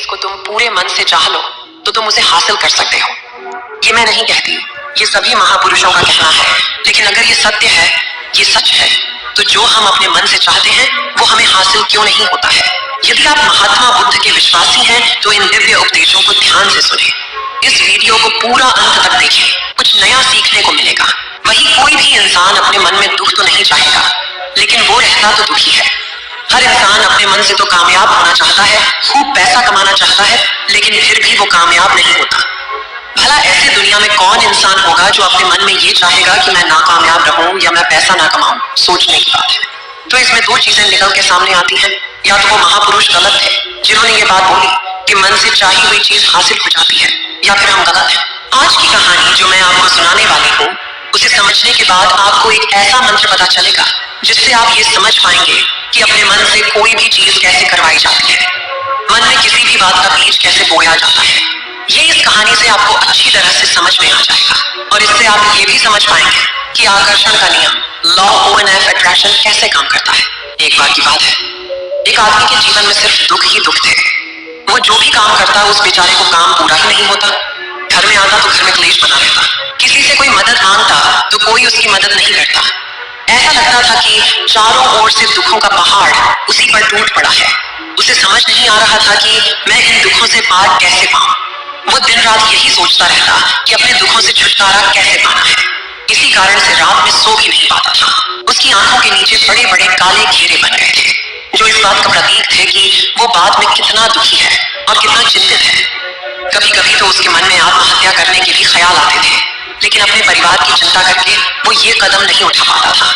चीज को तुम पूरे मन से चाह लो तो तुम उसे हासिल कर सकते हो। ये मैं नहीं कहती, ये सभी महापुरुषों का कहना है। लेकिन अगर ये सत्य है, ये सच है, तो जो हम अपने मन से चाहते हैं वो हमें हासिल क्यों नहीं होता है। यदि आप महात्मा बुद्ध के विश्वासी हैं तो इन दिव्य उपदेशों को ध्यान से सुने। इस वीडियो को पूरा अंत तक देखें, कुछ नया सीखने को मिलेगा। वही कोई भी इंसान अपने मन में दुख तो नहीं चाहेगा, लेकिन वो रहता तो दुखी है। हर इंसान अपने मन से तो कामयाब होना चाहता है, खूब पैसा कमाना चाहता है, लेकिन फिर भी वो कामयाब नहीं होता। भला ऐसे दुनिया में कौन इंसान होगा जो अपने मन में ये चाहेगा कि मैं नाकामयाब रहूं या मैं पैसा ना कमाऊं। सोचने की बात है। तो इसमें दो चीजें निकल के सामने आती हैं। या तो वो महापुरुष गलत थे जिन्होंने ये बात बोली कि मन से चाही हुई चीज हासिल हो जाती है, या फिर हम गलत हैं। आज की कहानी जो मैं आपको सुनाने वाली हूँ, उसे समझने के बाद आपको एक ऐसा मंत्र पता चलेगा जिससे आप ये समझ पाएंगे कि अपने मन से कोई भी चीज कैसे करवाई जाती है, मन में किसी भी बात का बीज कैसे बोया जाता है। ये इस कहानी से आपको अच्छी तरह से समझ में आ जाएगा और इससे आप ये भी समझ पाएंगे कि आकर्षण का नियम, लॉ ONF अट्रैक्शन कैसे काम करता है। एक बार की बात है, एक आदमी के जीवन में सिर्फ दुख ही दुख थे। वो जो भी काम करता उस बेचारे को काम पूरा ही नहीं होता। घर में आता तो घर में क्लेश बना रहता, किसी से कोई मदद मांगता तो कोई उसकी मदद नहीं करता। ऐसा लगता था कि चारों ओर से दुखों का पहाड़ उसी पर टूट पड़ा है। उसे समझ नहीं आ रहा था कि मैं इन दुखों से पार कैसे पाऊं। वो दिन रात यही सोचता रहता कि अपने दुखों से छुटकारा कैसे पाना है। इसी कारण से रात में सो भी नहीं पाता था। उसकी आंखों के नीचे बड़े बड़े काले घेरे बन गए थे, जो इस बात का प्रतीक थे कि वो बाद में कितना दुखी है और कितना चिंतित है। कभी कभी तो उसके मन में आत्महत्या करने के भी ख्याल आते थे, लेकिन अपने परिवार की चिंता करके वो ये कदम नहीं उठा पाता था।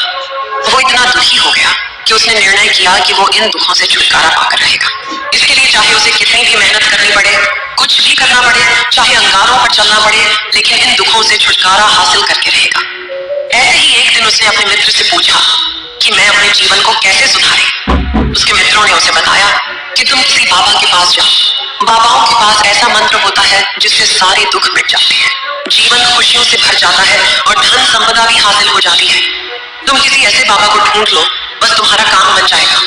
वो इतना दुखी हो गया कि उसने निर्णय किया कि वो इन दुखों से छुटकारा पाकर रहेगा। इसके लिए चाहे उसे कितनी भी मेहनत करनी पड़े, कुछ भी करना पड़े, चाहे अंगारों पर चलना पड़े, लेकिन इन दुखों से छुटकारा हासिल करके रहेगा। ऐसे ही एक दिन उसने अपने मित्र से पूछा कि मैं अपने जीवन को कैसे सुधारे। उसके मित्रों ने उसे बताया कि तुम किसी बाबा के पास जाओ। बाबाओं के पास ऐसा मंत्र होता है जिससे सारे दुख मिट जाते हैं, जीवन खुशियों से भर जाता है और धन संपदा भी हासिल हो जाती है। तुम किसी ऐसे बाबा को ढूंढ लो, बस तुम्हारा काम बन जाएगा।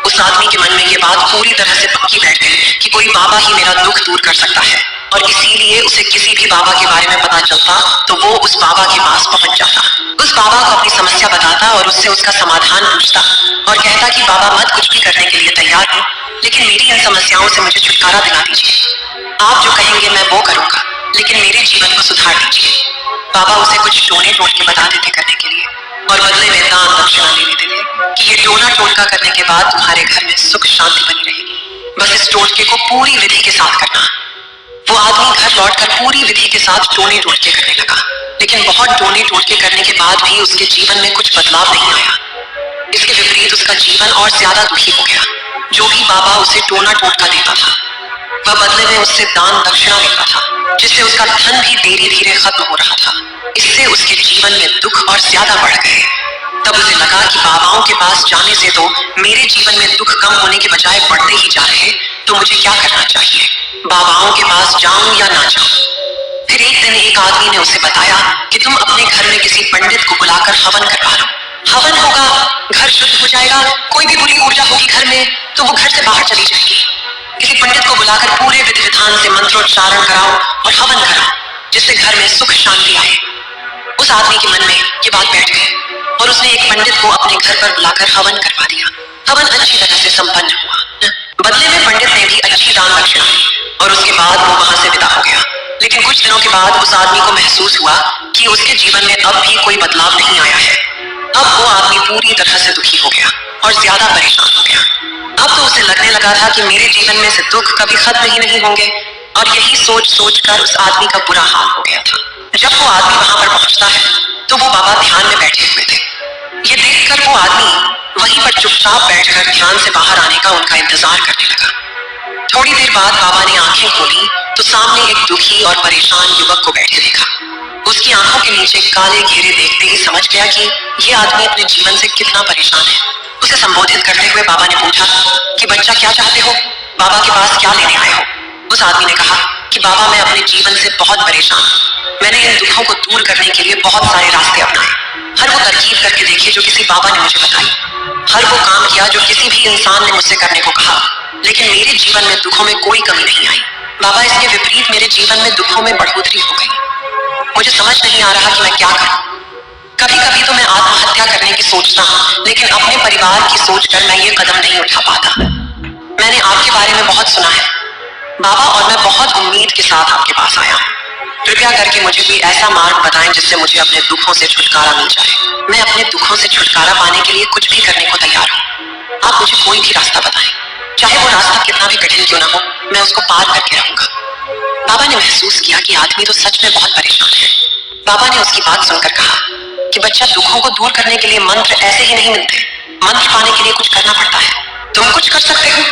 उस आदमी के मन में ये बात पूरी तरह से पक्की बैठ गई कि कोई बाबा ही मेरा दुख दूर कर सकता है, और इसीलिए उसे किसी भी बाबा के बारे में पता चलता तो वो उस बाबा के पास पहुंच जाता, उस बाबा को अपनी समस्या बताता और उससे उसका समाधान पूछता और कहता कि बाबा मत कुछ भी करने के लिए तैयार हूँ, लेकिन मेरी इन समस्याओं से मुझे छुटकारा दिला दीजिए। आप जो कहेंगे मैं वो करूंगा, लेकिन मेरे जीवन को सुधार दीजिए। बाबा उसे कुछ टोने टोट के बता देते करने के लिए, और बदले में दान दक्षिणा दे देते थे कि ये टोना टोटका करने के बाद तुम्हारे घर में सुख शांति बनी रहेगी। बस इस टोटके को पूरी विधि के साथ करना। वो आदमी घर लौटकर पूरी विधि के साथ टोने टोटके करने लगा, लेकिन बहुत टोने टोटके करने के बाद भी उसके जीवन में कुछ बदलाव नहीं आया। इसके विपरीत उसका जीवन और ज्यादा दुखी हो गया। जो भी बाबा उसे टोना टोटका देता था, वह बदले में उससे दान दक्षिणा लेता था, जिससे उसका धन भी धीरे धीरे खत्म हो रहा था। इससे उसके जीवन में दुख और ज्यादा बढ़ गए। तब उसे लगा कि बाबाओं के पास जाने से तो मेरे जीवन में दुख कम होने के बजाय बढ़ते ही जा रहे, तो मुझे क्या करना चाहिए, बाबाओं के पास जाऊं या ना जाऊं। फिर एक दिन एक आदमी ने उसे बताया कि तुम अपने घर में किसी पंडित को बुलाकर हवन करवा लो। हवन होगा, घर शुद्ध हो जाएगा, कोई भी बुरी ऊर्जा होगी घर में तो वो घर से बाहर चली जाएगी। किसी पंडित को बुलाकर पूरे विधि विधान से मंत्रोच्चारण कराओ और हवन कराओ, जिससे घर में सुख शांति आए। उस आदमी के मन में ये बात बैठ गई और उसने एक पंडित को अपने घर पर बुलाकर हवन करवा दिया। हवन अच्छी तरह से संपन्न हुआ। बदले में पंडित ने भी अच्छी दान दक्षिणा दी और उसके बाद वो वहां से विदा हो गया। लेकिन कुछ दिनों के बाद उस आदमी को महसूस हुआ कि उसके जीवन में अब भी कोई बदलाव नहीं आया है। अब वो आदमी पूरी तरह से दुखी हो गया और ज्यादा परेशान हो गया। अब तो उसे लगने लगा था कि मेरे जीवन में से दुख कभी खत्म ही नहीं होंगे, और यही सोच सोच कर उस आदमी का बुरा हाल हो गया था। जब वो आदमी वहां पर पहुंचता है तो वो बाबा ध्यान में बैठे हुए थे। ये देखकर वो आदमी वहीं पर चुपचाप बैठकर ध्यान से बाहर आने का उनका इंतजार करने लगा। थोड़ी देर बाद बाबा ने आंखें खोली तो सामने एक दुखी और परेशान युवक को बैठे देखा। उसकी आंखों के नीचे काले घेरे देखते ही समझ गया कि ये आदमी अपने जीवन से कितना परेशान है। उसे संबोधित करते हुए बाबा ने पूछा कि बच्चा क्या चाहते हो, बाबा के पास क्या लेने आए हो। उस आदमी ने कहा कि बाबा मैं अपने जीवन से बहुत परेशान हूँ। मैंने इन दुखों को दूर करने के लिए बहुत सारे रास्ते अपनाए, हर वो तरकीब करके देखी जो किसी बाबा ने मुझे बताई, हर वो काम किया जो किसी भी इंसान ने मुझसे करने को कहा, लेकिन मेरे जीवन में दुखों में कोई कमी नहीं आई। बाबा, इसके विपरीत मेरे जीवन में दुखों में बढ़ोतरी हो गई। मुझे समझ नहीं आ रहा कि मैं क्या करूं। कभी कभी तो मैं आत्महत्या करने की सोचता हूं, लेकिन अपने परिवार की सोचकर मैं ये कदम नहीं उठा पाता। मैंने आपके बारे में बहुत सुना है बाबा, और मैं बहुत उम्मीद के साथ आपके पास आया हूं। कृपया करके मुझे कोई ऐसा मार्ग बताएं जिससे मुझे अपने दुखों से छुटकारा मिल जाए। मैं अपने दुखों से छुटकारा पाने के लिए कुछ भी करने को तैयार हूँ। आप मुझे कोई भी रास्ता बताएं, चाहे वो रास्ता कितना भी कठिन क्यों ना हो, मैं उसको पार करके रहूंगा। बाबा ने महसूस किया कि आदमी तो सच में बहुत परेशान है। बाबा ने उसकी बात सुनकर कहा कि बच्चा, दुखों को दूर करने के लिए मंत्र ऐसे ही नहीं मिलते। मंत्र पाने के लिए कुछ करना पड़ता है। तुम कुछ कर सकते हो।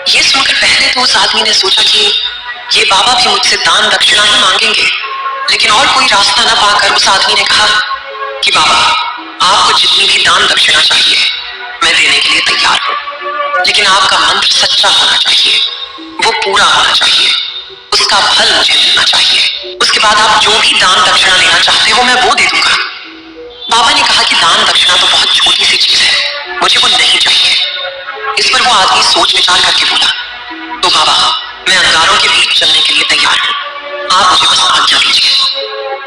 ये सुनकर पहले तो उस आदमी ने सोचा कि ये बाबा भी मुझसे दान दक्षिणा ही मांगेंगे, लेकिन और कोई रास्ता न पाकर उस आदमी ने कहा कि बाबा, आपको जितनी भी दान दक्षिणा चाहिए मैं देने के लिए तैयार हूं, लेकिन आपका मंत्र सच्चा होना चाहिए, वो पूरा होना चाहिए, उसका फल मुझे मिलना चाहिए। उसके बाद आप जो भी दान दक्षिणा लेना चाहते हो मैं वो दे दूंगा। बाबा ने कहा कि दान दक्षिणा तो बहुत छोटी सी चीज है, मुझे वो नहीं चाहिए। इस पर वो आदमी सोच विचार करके बोला, तो बाबा, मैं अंगारों के बीच चलने के लिए तैयार हूँ, आप मुझे बस आज्ञा दीजिए।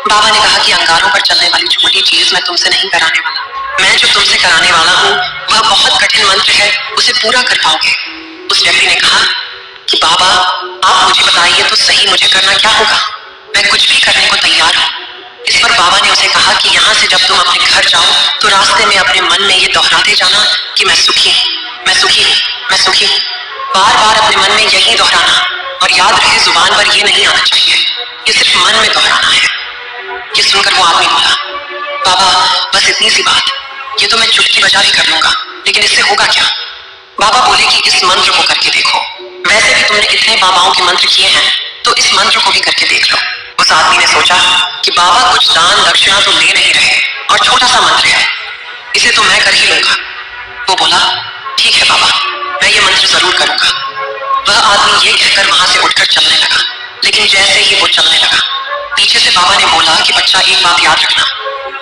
बाबा ने कहा कि अंगारों पर चलने वाली छोटी चीज मैं तुमसे नहीं कराने वाला। मैं जो तुमसे कराने वाला हूँ वह बहुत कठिन मंत्र है, उसे पूरा कर पाओगे। उस व्यक्ति ने कहा कि बाबा, आप मुझे बताइए तो सही, मुझे करना क्या होगा। मैं कुछ भी करने को तैयार हूँ। इस पर बाबा ने उसे कहा कि यहाँ से जब तुम अपने घर जाओ तो रास्ते में अपने मन में ये दोहराते जाना कि मैं सुखी हूँ, मैं सुखी हूँ, मैं सुखी हूँ। बार बार अपने मन में यही दोहराना, और याद रहे जुबान पर ये नहीं आना चाहिए, ये सिर्फ मन में दोहराना है। ये सुनकर वो आदमी बोला, बाबा, बस इतनी सी बात, ये तो मैं चुटकी बजा भी कर लूंगा, लेकिन इससे होगा क्या। बाबा बोले कि इस मंत्र को करके देखो। वैसे भी तुमने इतने बाबाओं के मंत्र किए हैं, तो इस मंत्र को भी करके देख लो। उस आदमी ने सोचा कि बाबा कुछ दान दक्षिणा तो ले नहीं रहे, और छोटा सा मंत्र है, इसे तो मैं कर ही लूंगा। वो बोला, ठीक है बाबा, मैं ये मंत्र जरूर करूंगा। वह आदमी ये कहकर वहां से उठकर चलने लगा, लेकिन जैसे ही वो चलने लगा, पीछे से बाबा ने बोला कि बच्चा, एक बात याद रखना,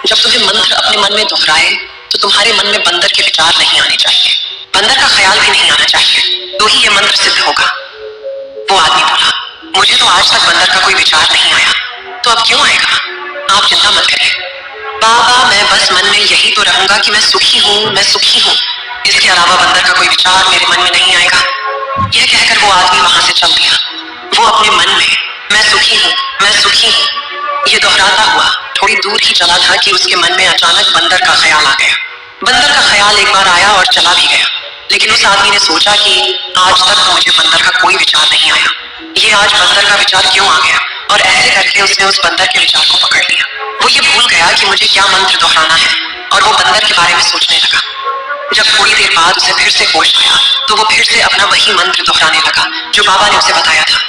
जब तुम्हें मंत्र अपने मन में दोहराए तो तुम्हारे मन में बंदर के विचार नहीं आने चाहिए, बंदर का ख्याल भी नहीं आना चाहिए, तो ही ये मंत्र सिद्ध होगा। वो आदमी बोला, मुझे तो आज तक बंदर का कोई विचार नहीं आया, तो अब क्यों आएगा। आप चिंता मत करिए बाबा, मैं बस मन में यही तो रहूंगा कि मैं सुखी हूँ, मैं सुखी हूँ। इसके अलावा बंदर का कोई विचार मेरे मन में नहीं आएगा। यह कहकर वो आदमी वहां से चल दिया। वो अपने मन में मैं सुखी हूँ, मैं सुखी हूँ ये दोहराता हुआ थोड़ी दूर ही चला था कि उसके मन में अचानक बंदर का ख्याल आ गया। बंदर का ख्याल एक बार आया और चला भी गया, लेकिन उस आदमी ने सोचा कि आज तक तो मुझे बंदर का कोई विचार नहीं आया, ये आज बंदर का विचार क्यों आ गया। और ऐसे करके उसने उस बंदर के विचार को पकड़ लिया। वो ये भूल गया कि मुझे क्या मंत्र दोहराना है, और वो बंदर के बारे में सोचने लगा। जब थोड़ी देर बाद उसे फिर से होश आया तो वो फिर से अपना वही मंत्र दोहराने लगा जो बाबा ने उसे बताया था,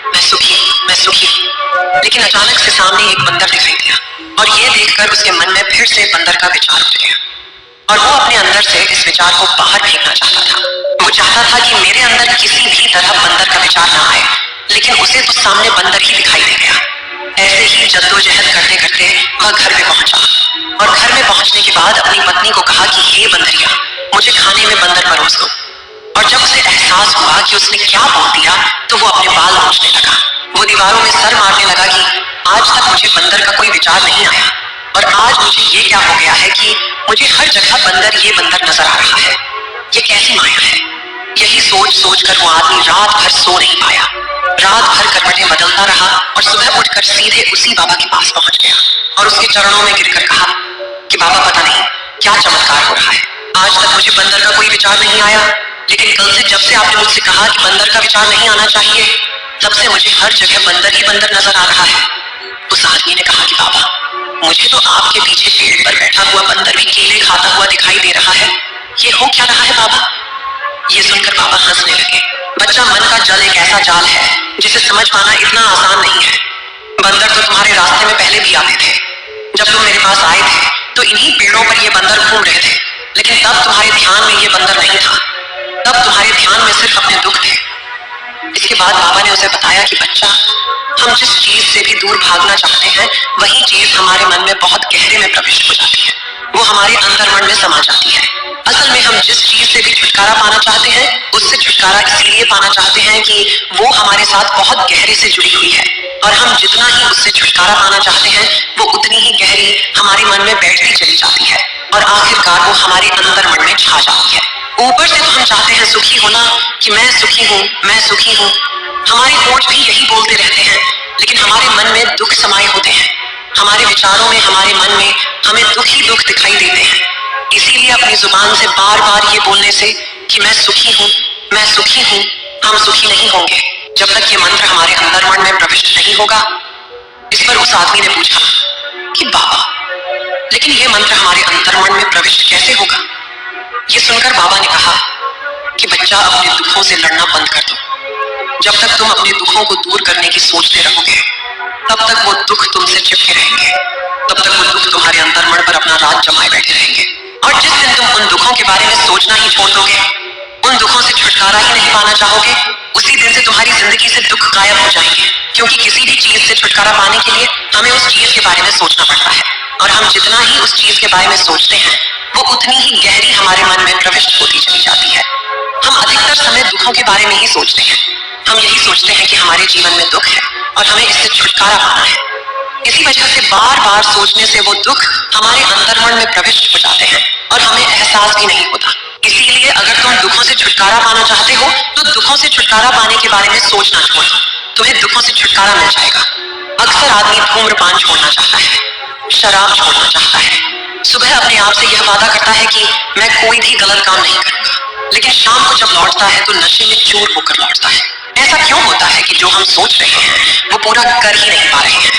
मैं सुखी हूँ, मैं सुखी हूँ। लेकिन अचानक से सामने एक बंदर दिखाई दिया, और ये देखकर उसके मन में फिर से बंदर का विचार उठ गया, और वो अपने अंदर से इस विचार को बाहर फेंकना चाहता था। वो चाहता था कि मेरे अंदर किसी भी तरह बंदर का विचार ना आए, लेकिन उसे तो सामने बंदर ही दिखाई दे गया। ऐसे ही जद्दोजहद करते करते वह घर में पहुंचा, और घर में पहुंचने के बाद अपनी पत्नी को कहा कि हे बंदरिया, मुझे खाने में बंदर परोस दो। और जब उसे एहसास हुआ कि उसने क्या बोल दिया तो वो अपने बाल नोचने लगा। वो दीवारों में सर मारने लगा कि आज तक मुझे बंदर का कोई विचार नहीं आया, और आज मुझे ये क्या हो गया है कि मुझे हर जगह बंदर ये बंदर नजर आ रहा है। ये कैसी माया है। यही सोच सोच कर वो आदमी रात भर सो नहीं पाया। रात भर करवटें बदलता रहा, और सुबह उठकर सीधे उसी बाबा के पास पहुंच गया और उसके चरणों में गिरकर कहा कि बाबा, पता नहीं क्या चमत्कार हो रहा है, आज तक मुझे बंदर का कोई विचार नहीं आया, लेकिन कल से जब से आपने मुझसे कहा कि बंदर का विचार नहीं आना चाहिए, तब से मुझे हर जगह बंदर ही बंदर नजर आ रहा है। उस आदमी ने कहा कि बाबा, मुझे तो आपके पीछे पेड़ पर बैठा हुआ बंदर भी केले खाता हुआ दिखाई दे रहा है, ये हो क्या रहा है बाबा। ये सुनकर बाबा हंसने लगे। बच्चा, मन का जल एक ऐसा जाल है जिसे समझ पाना इतना आसान नहीं है। बंदर तो तुम्हारे रास्ते में पहले भी आते थे। जब तुम मेरे पास आए थे तो इन्हीं पेड़ों पर ये बंदर घूम रहे थे, लेकिन तब तुम्हारे ध्यान में ये बंदर नहीं था, तब तुम्हारे ध्यान में सिर्फ अपने दुख थे। इसके बाद बाबा ने उसे बताया कि बच्चा, हम जिस चीज से भी दूर भागना चाहते हैं वही चीज हमारे मन में बहुत गहरे में प्रविष्ट हो जाती है। वो हमारे अंतर्मन में समा जाती है। असल में हम जिस चीज से भी छुटकारा पाना चाहते हैं, उससे छुटकारा इसीलिए पाना चाहते हैं कि वो हमारे साथ बहुत गहरे से जुड़ी हुई है, और हम जितना ही उससे छुटकारा पाना चाहते हैं, वो उतनी ही गहरी हमारे मन में बैठती चली जाती है, और आखिरकार वो हमारे अंतर्मन में छा जाती है। ऊपर से तो हम चाहते हैं सुखी होना, कि मैं सुखी हूँ, मैं सुखी हूँ। हमारे होंठ भी यही बोलते रहते हैं, लेकिन हमारे मन में दुख समाये होते हैं। हमारे विचारों में, हमारे मन में हमें दुख ही दुख दिखाई देते हैं। इसीलिए अपनी जुबान से बार बार ये बोलने से कि मैं सुखी हूँ, मैं सुखी हूँ, हम सुखी नहीं होंगे जब तक ये मंत्र हमारे अंतर्मन में प्रविष्ट नहीं होगा। इस पर उस आदमी ने पूछा कि बाबा, लेकिन ये मंत्र हमारे अंतर्मन में प्रविष्ट कैसे होगा? ये सुनकर बाबा ने कहा कि बच्चा, अपने दुखों से लड़ना बंद कर दो। जब तक तुम अपने दुखों को दूर करने की सोचते रहोगे, तब तक वो दुख तुमसे चिपके रहेंगे, तब तक वो दुख तुम्हारे अंतर्मन पर अपना राज जमाए बैठे रहेंगे। और जिस दिन तुम उन दुखों के बारे में सोचना ही छोड़ दोगे, उन दुखों से छुटकारा ही नहीं पाना चाहोगे, उसी दिन से तुम्हारी जिंदगी से दुख गायब हो जाएंगे। क्योंकि किसी भी चीज से छुटकारा पाने के लिए हमें उस चीज के बारे में सोचना पड़ता है, और हम जितना ही उस चीज के बारे में सोचते हैं, वो उतनी ही गहरी हमारे मन में प्रविष्ट होती चली जाती है। हम अधिकतर समय दुखों के बारे में ही सोचते हैं। हम यही सोचते हैं कि हमारे जीवन में दुख है और हमें इससे छुटकारा पाना है। इसी वजह से बार बार सोचने से वो दुख हमारे अंतर्मन में प्रविष्ट हो जाते हैं और हमें एहसास भी नहीं होता। इसीलिए अगर तुम दुखों से छुटकारा पाना चाहते हो, तो दुखों से छुटकारा पाने के बारे में सोचना छोड़ दो, तुम्हें दुखों से छुटकारा मिल जाएगा। अक्सर आदमी धूम्रपान छोड़ना चाहता है, शराब छोड़ना चाहता है, सुबह अपने आप से यह वादा करता है कि मैं कोई भी गलत काम नहीं करूंगा, लेकिन शाम को जब लौटता है तो नशे में चूर होकर लौटता है। ऐसा क्यों होता है कि जो हम सोच रहे हैं वो पूरा कर ही नहीं पा रहे हैं?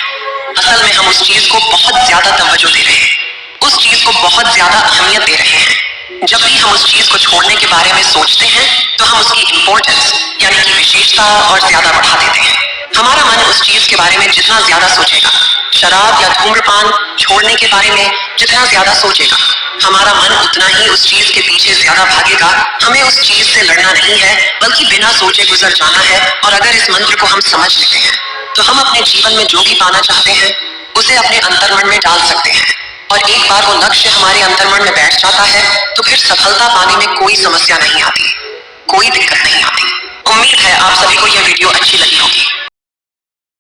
असल में हम उस चीज को बहुत ज्यादा तवज्जो दे रहे हैं, उस चीज को बहुत ज्यादा अहमियत दे रहे हैं। जब भी हम उस चीज को छोड़ने के बारे में सोचते हैं, तो हम उसकी इंपॉर्टेंस यानी कि विशेषता और ज्यादा बढ़ा देते हैं। हमारा मन उस चीज के बारे में जितना ज्यादा सोचेगा, शराब या धूम्रपान छोड़ने के बारे में जितना ज्यादा सोचेगा, हमारा मन उतना ही उस चीज के पीछे ज्यादा भागेगा। हमें उस चीज से लड़ना नहीं है, बल्कि बिना सोचे गुजर जाना है। और अगर इस मंत्र को हम समझ लेते हैं, तो हम अपने जीवन में जो भी पाना चाहते हैं, उसे अपने अंतर्मन में डाल सकते हैं। और एक बार वो लक्ष्य हमारे अंतर्मन में बैठ जाता है, तो फिर सफलता पाने में कोई समस्या नहीं आती, कोई दिक्कत नहीं आती। उम्मीद है आप सभी को यह वीडियो अच्छी लगी होगी।